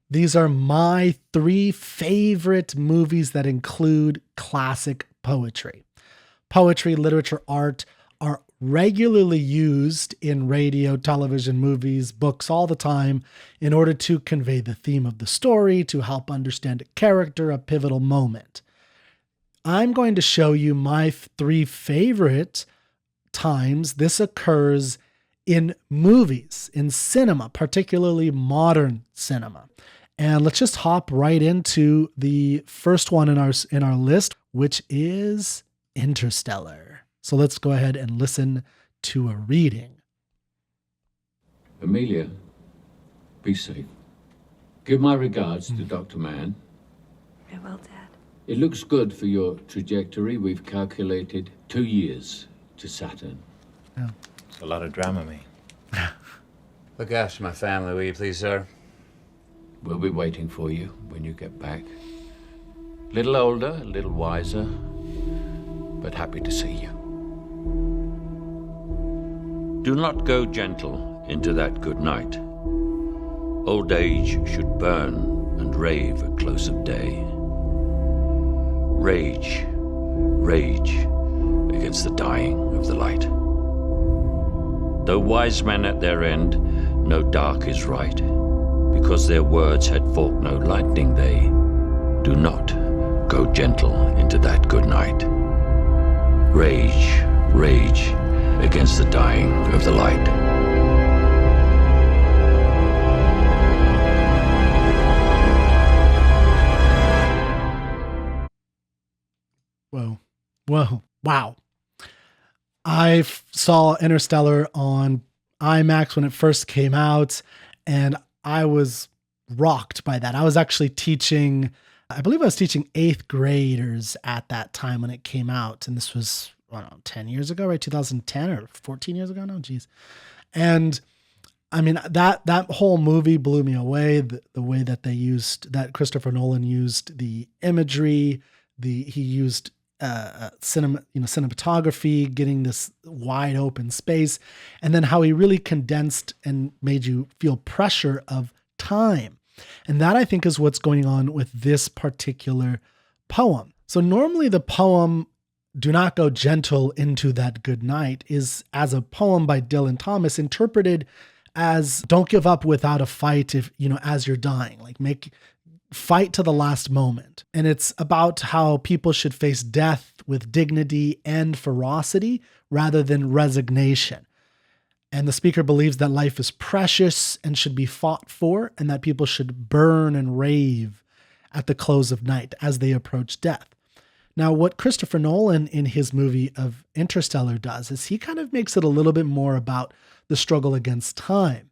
These are my 3 favorite movies that include classic poetry. Poetry, literature, art are regularly used in radio, television, movies, books all the time in order to convey the theme of the story, to help understand a character, a pivotal moment. I'm going to show you my 3 favorite times this occurs in movies, in cinema, particularly modern cinema. And let's just hop right into the first one in our list, which is Interstellar. So let's go ahead and listen to a reading. Amelia, be safe. Give my regards to Dr. Mann. I will, Dad. It looks good for your trajectory. We've calculated 2 years to Saturn. Yeah. It's a lot of Dramamine. Look after my family, will you please, sir? We'll be waiting for you when you get back. Little older, a little wiser, but happy to see you. Do not go gentle into that good night. Old age should burn and rave at close of day. Rage, rage against the dying of the light. Though wise men at their end, no dark is right, because their words had forked no lightning they. Do not go gentle into that good night. Rage, rage against the dying of the light. Whoa, wow. I saw Interstellar on IMAX when it first came out, and I was rocked by that. I was actually teaching, I believe I was teaching 8th graders at that time when it came out. And this was, I don't know, 10 years ago, right? 2010 or 14 years ago now? Geez. And I mean, that whole movie blew me away. The way that that Christopher Nolan used the imagery, he used cinematography, getting this wide open space, and then how he really condensed and made you feel pressure of time. And that, I think, is what's going on with this particular poem. So normally the poem, Do Not Go Gentle Into That Good Night, is as a poem by Dylan Thomas, interpreted as don't give up without a fight as you're dying, like fight to the last moment. And it's about how people should face death with dignity and ferocity rather than resignation. And the speaker believes that life is precious and should be fought for, and that people should burn and rave at the close of night as they approach death. Now, what Christopher Nolan in his movie of Interstellar does is he kind of makes it a little bit more about the struggle against time.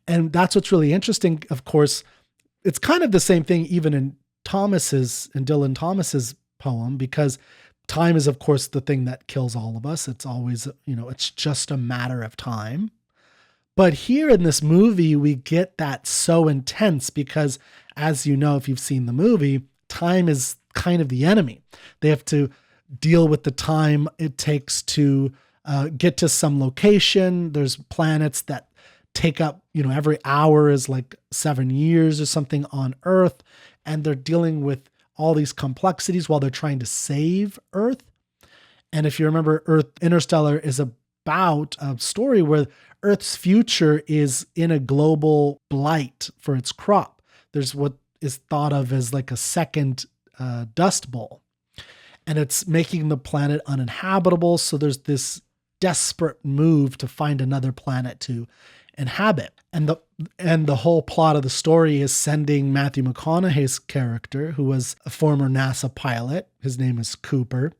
And that's what's really interesting. Of course, it's kind of the same thing even in Dylan Thomas's poem, because time is, of course, the thing that kills all of us. It's always, it's just a matter of time. But here in this movie, we get that so intense because, as you know, if you've seen the movie, time is kind of the enemy. They have to deal with the time it takes to get to some location. There's planets that take up, every hour is like 7 years or something on Earth. And they're dealing with all these complexities while they're trying to save Earth. And if you remember, Interstellar is about a story where Earth's future is in a global blight for its crop. There's what is thought of as like a second dust bowl. And it's making the planet uninhabitable. So there's this desperate move to find another planet to inhabit. And the whole plot of the story is sending Matthew McConaughey's character, who was a former NASA pilot, his name is Cooper,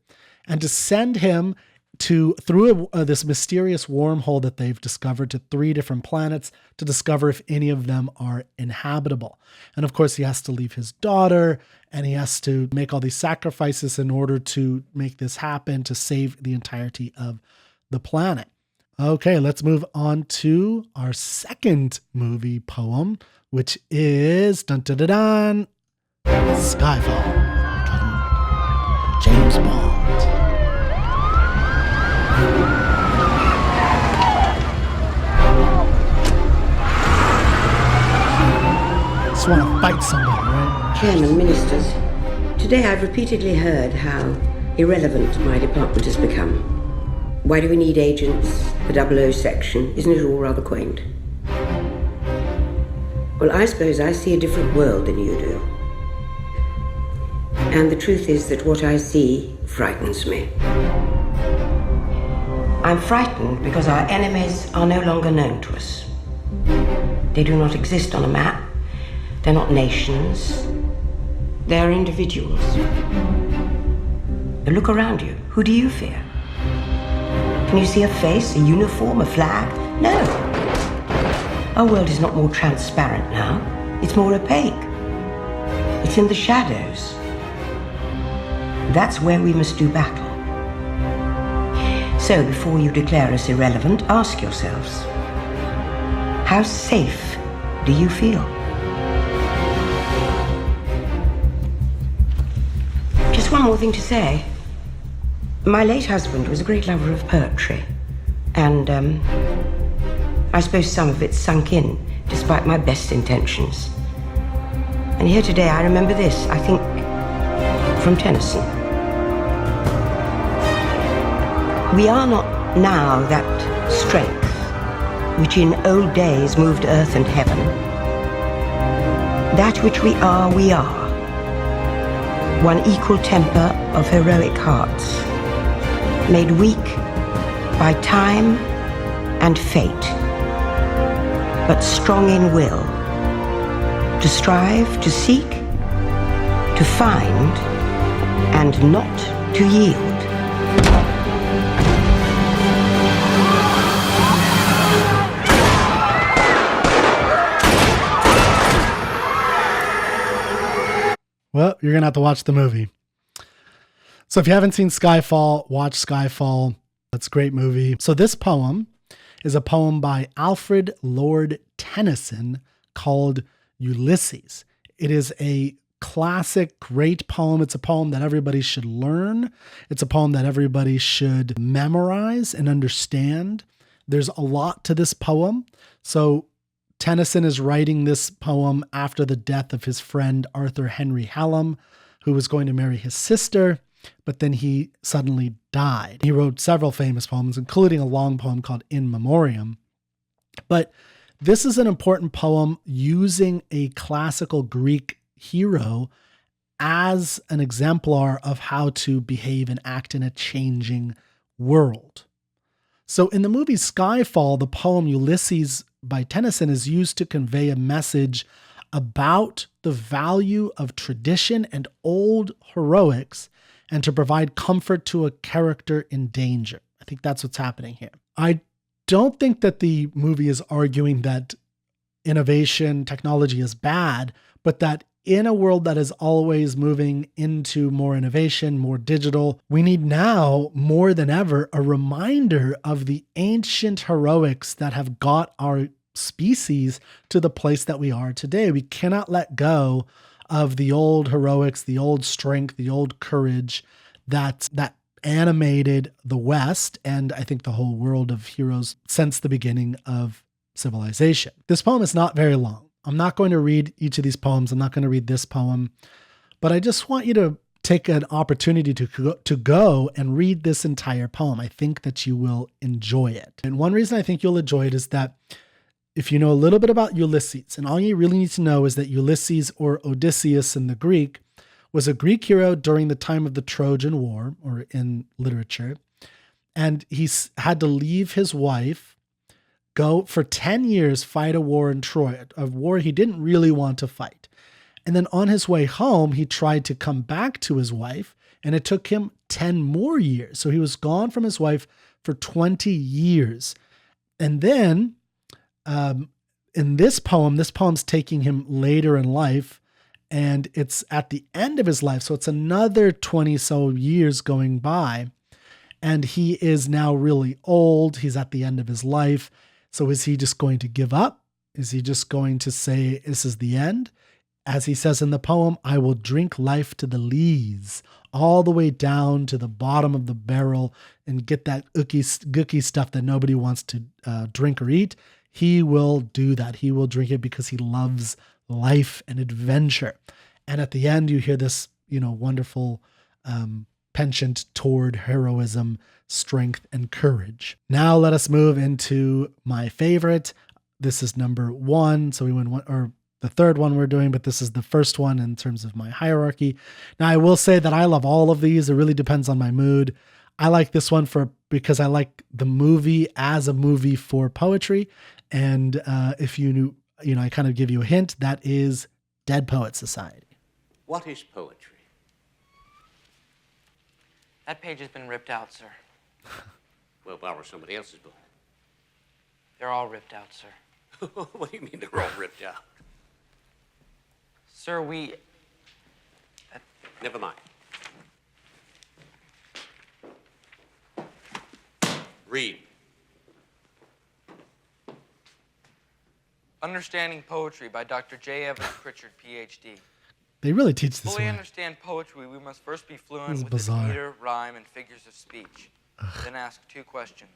and to send him through this mysterious wormhole that they've discovered to 3 different planets to discover if any of them are inhabitable. And of course, he has to leave his daughter, and he has to make all these sacrifices in order to make this happen, to save the entirety of the planet. Okay, let's move on to our second movie poem, which is Skyfall. James Bond. want to fight somebody, right? Chairman, ministers, today I've repeatedly heard how irrelevant my department has become. Why do we need agents? The 00 section, isn't it all rather quaint? Well, I suppose I see a different world than you do. And the truth is that what I see frightens me. I'm frightened because our enemies are no longer known to us. They do not exist on a map. They're not nations. They're individuals. But look around you. Who do you fear? Can you see a face, a uniform, a flag? No. Our world is not more transparent now. It's more opaque. It's in the shadows. That's where we must do battle. So before you declare us irrelevant, ask yourselves, how safe do you feel? Just one more thing to say. My late husband was a great lover of poetry, and I suppose some of it sunk in, despite my best intentions. And here today I remember this, I think, from Tennyson. We are not now that strength which in old days moved earth and heaven. That which we are, one equal temper of heroic hearts, made weak by time and fate, but strong in will, to strive, to seek, to find, and not to yield. Well, you're going to have to watch the movie. So if you haven't seen Skyfall, watch Skyfall. That's a great movie. So this poem is a poem by Alfred Lord Tennyson called Ulysses. It is a classic, great poem. It's a poem that everybody should learn. It's a poem that everybody should memorize and understand. There's a lot to this poem. So Tennyson is writing this poem after the death of his friend Arthur Henry Hallam, who was going to marry his sister, but then he suddenly died. He wrote several famous poems, including a long poem called In Memoriam. But this is an important poem using a classical Greek hero as an exemplar of how to behave and act in a changing world. So in the movie Skyfall, the poem Ulysses by Tennyson is used to convey a message about the value of tradition and old heroics and to provide comfort to a character in danger. I think that's what's happening here. I don't think that the movie is arguing that innovation, technology is bad, but that in a world that is always moving into more innovation, more digital, we need now more than ever a reminder of the ancient heroics that have got our species to the place that we are today. We cannot let go of the old heroics, the old strength, the old courage that animated the West and I think the whole world of heroes since the beginning of civilization. This poem is not very long. I'm not going to read each of these poems. I'm not going to read this poem, but I just want you to take an opportunity to go and read this entire poem. I think that you will enjoy it. And one reason I think you'll enjoy it is that if you know a little bit about Ulysses, and all you really need to know is that Ulysses, or Odysseus in the Greek, was a Greek hero during the time of the Trojan War, or in literature, and he had to leave his wife, go for 10 years, fight a war in Troy, a war he didn't really want to fight. And then on his way home, he tried to come back to his wife, and it took him 10 more years. So he was gone from his wife for 20 years. And then in this poem's taking him later in life, and it's at the end of his life. So it's another 20 so years going by, and he is now really old. He's at the end of his life. So is he just going to give up? Is he just going to say, this is the end? As he says in the poem, I will drink life to the lees, all the way down to the bottom of the barrel and get that gooky stuff that nobody wants to drink or eat. He will do that. He will drink it because he loves life and adventure. And at the end, you hear this, wonderful penchant toward heroism, strength, and courage. Now let us move into my favorite. This is number 1. So we went one, or the third one we're doing, but this is the first one in terms of my hierarchy. Now I will say that I love all of these. It really depends on my mood. I like this one because I like the movie as a movie for poetry. And if you knew, I kind of give you a hint, that is Dead Poets Society. What is poetry? That page has been ripped out, sir. Well, borrow somebody else's book. They're all ripped out, sir. What do you mean they're all ripped out? Sir, we... Never mind. Read. Understanding Poetry by Dr. J. Evans Pritchard, Ph.D. They really teach this Fully way. understand poetry, we must first be This fluent is with its bizarre. meter, rhyme, and figures of speech. Then ask 2 questions.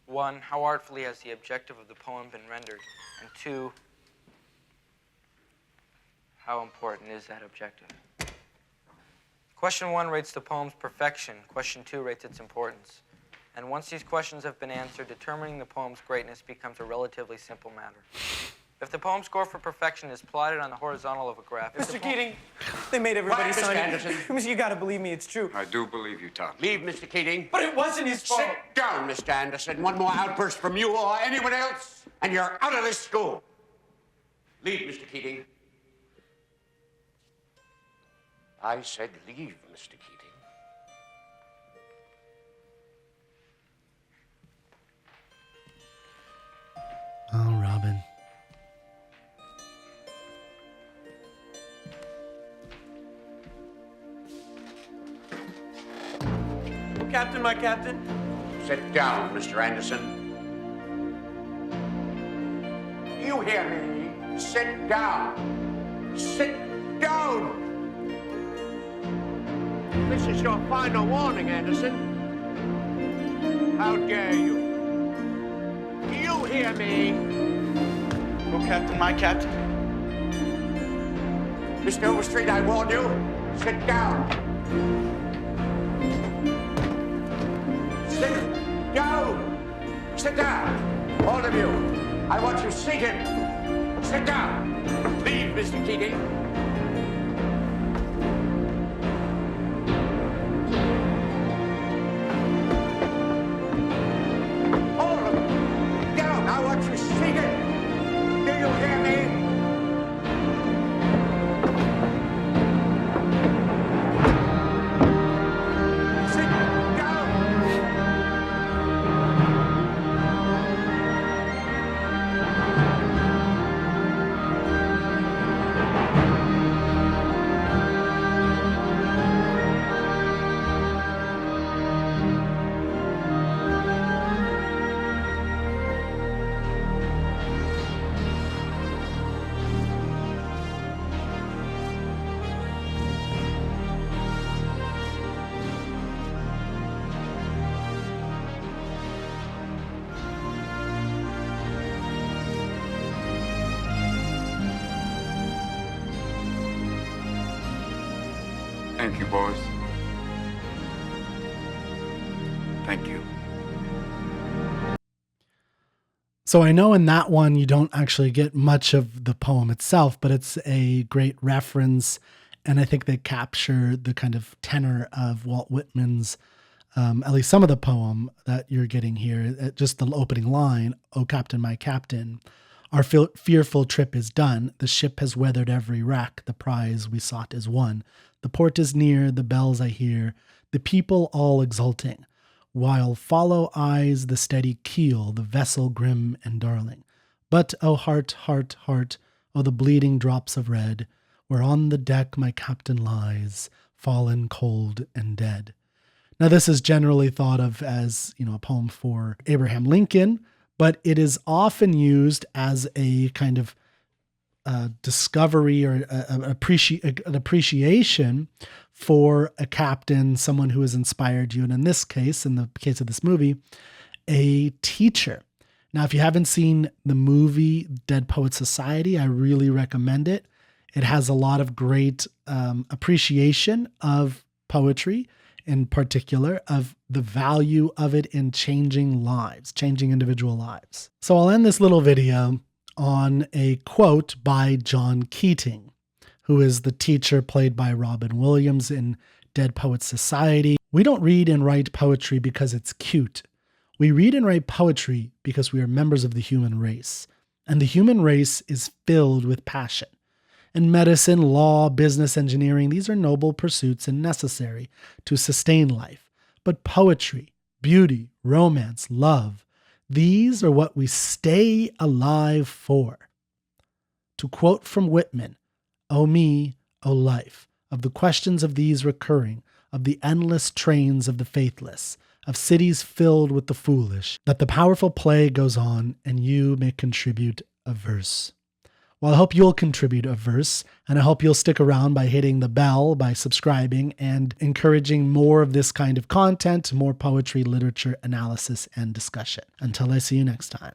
1, how artfully has the objective of the poem been rendered? And 2, how important is that objective? Question 1 rates the poem's perfection. Question 2 rates its importance. And once these questions have been answered, determining the poem's greatness becomes a relatively simple matter. If the poem score for perfection is plotted on the horizontal of a graph... Mr. Keating, they made everybody Quiet, Mr. sign it. Anderson. You gotta believe me, it's true. I do believe you, Tom. Leave, Mr. Keating. But it wasn't his fault. Sit down, Mr. Anderson. One more outburst from you or anyone else, and you're out of this school. Leave, Mr. Keating. I said leave, Mr. Keating. Oh, Robin. Oh, Captain, my captain. Sit down, Mr. Anderson. You hear me? Sit down. Sit down. This is your final warning, Anderson. How dare you? You hear me? Oh, Captain, my captain. Mr. Overstreet, I warn you. Sit down. Sit down. Sit down. All of you. I want you seated. Sit down. Leave, Mr. Keating. All of you. Down. I want you seated. Do you hear me? Sit down. Thank you, boys. Thank you. So I know in that one you don't actually get much of the poem itself, but it's a great reference, and I think they capture the kind of tenor of Walt Whitman's, at least some of the poem that you're getting here. Just the opening line, "Oh, Captain, my captain, our fearful trip is done. The ship has weathered every wreck. The prize we sought is won. The port is near, the bells I hear, the people all exulting, while follow eyes the steady keel, the vessel grim and darling. But, oh heart, heart, heart, oh the bleeding drops of red, where on the deck my captain lies, fallen cold and dead." Now this is generally thought of as, a poem for Abraham Lincoln, but it is often used as a kind of discovery or an appreciation for a captain, someone who has inspired you. And in this case, in the case of this movie, a teacher. Now, if you haven't seen the movie Dead Poets Society, I really recommend it. It has a lot of great appreciation of poetry, in particular, of the value of it in changing lives, changing individual lives. So I'll end this little video on a quote by John Keating, who is the teacher played by Robin Williams in Dead Poets Society. "We don't read and write poetry because it's cute. We read and write poetry because we are members of the human race. And the human race is filled with passion. In medicine, law, business, engineering, these are noble pursuits and necessary to sustain life. But poetry, beauty, romance, love, these are what we stay alive for." To quote from Whitman, "O me, O life, of the questions of these recurring, of the endless trains of the faithless, of cities filled with the foolish, that the powerful play goes on and you may contribute a verse." Well, I hope you'll contribute a verse, and I hope you'll stick around by hitting the bell, by subscribing, and encouraging more of this kind of content, more poetry, literature, analysis, and discussion. Until I see you next time.